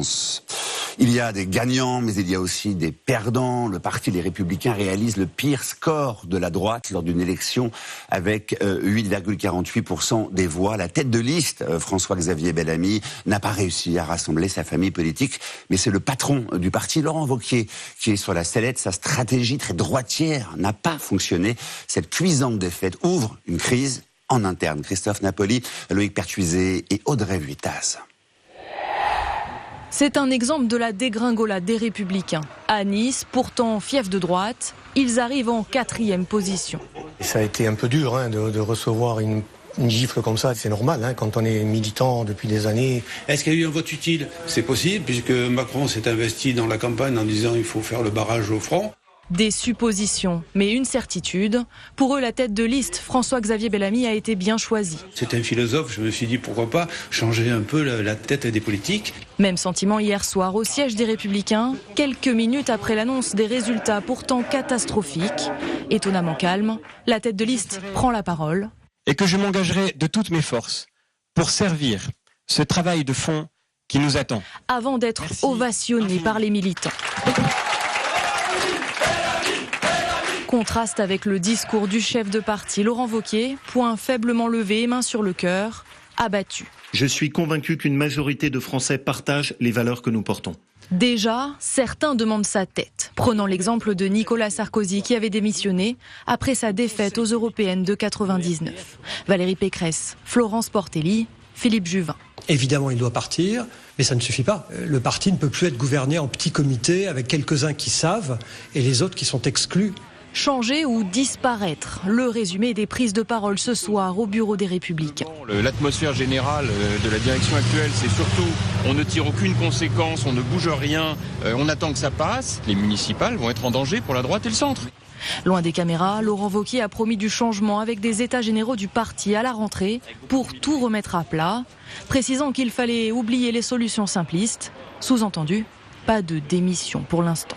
France. Il y a des gagnants, mais il y a aussi des perdants. Le Parti des Républicains réalise le pire score de la droite lors d'une élection avec 8,48% des voix. La tête de liste, François-Xavier Bellamy, n'a pas réussi à rassembler sa famille politique, mais c'est le patron du parti, Laurent Wauquiez, qui est sur la sellette. Sa stratégie très droitière n'a pas fonctionné. Cette cuisante défaite ouvre une crise en interne. Christophe Napoli, Loïc Pertuiset et Audrey Vuitaz. C'est un exemple de la dégringolade des Républicains. À Nice, pourtant fief de droite, ils arrivent en 4e position. Ça a été un peu dur de recevoir une gifle comme ça. C'est normal quand on est militant depuis des années. Est-ce qu'il y a eu un vote utile? C'est possible, puisque Macron s'est investi dans la campagne en disant qu'il faut faire le barrage au front. Des suppositions, mais une certitude. Pour eux, la tête de liste, François-Xavier Bellamy, a été bien choisi. C'est un philosophe, je me suis dit pourquoi pas changer un peu la tête des politiques. Même sentiment hier soir au siège des Républicains, quelques minutes après l'annonce des résultats pourtant catastrophiques. Étonnamment calme, la tête de liste prend la parole. Et que je m'engagerai de toutes mes forces pour servir ce travail de fond qui nous attend. Avant d'être ovationné par les militants. Contraste avec le discours du chef de parti, Laurent Wauquiez, poing faiblement levé, main sur le cœur, abattu. Je suis convaincu qu'une majorité de Français partagent les valeurs que nous portons. Déjà, certains demandent sa tête, prenant l'exemple de Nicolas Sarkozy qui avait démissionné après sa défaite aux Européennes de 99. Valérie Pécresse, Florence Portelli, Philippe Juvin. Évidemment, il doit partir, mais ça ne suffit pas. Le parti ne peut plus être gouverné en petits comités avec quelques-uns qui savent et les autres qui sont exclus. Changer ou disparaître, le résumé des prises de parole ce soir au bureau des Républicains. L'atmosphère générale de la direction actuelle, c'est surtout on ne tire aucune conséquence, on ne bouge rien, on attend que ça passe. Les municipales vont être en danger pour la droite et le centre. Loin des caméras, Laurent Wauquiez a promis du changement avec des états généraux du parti à la rentrée pour tout remettre à plat, précisant qu'il fallait oublier les solutions simplistes. Sous-entendu, pas de démission pour l'instant.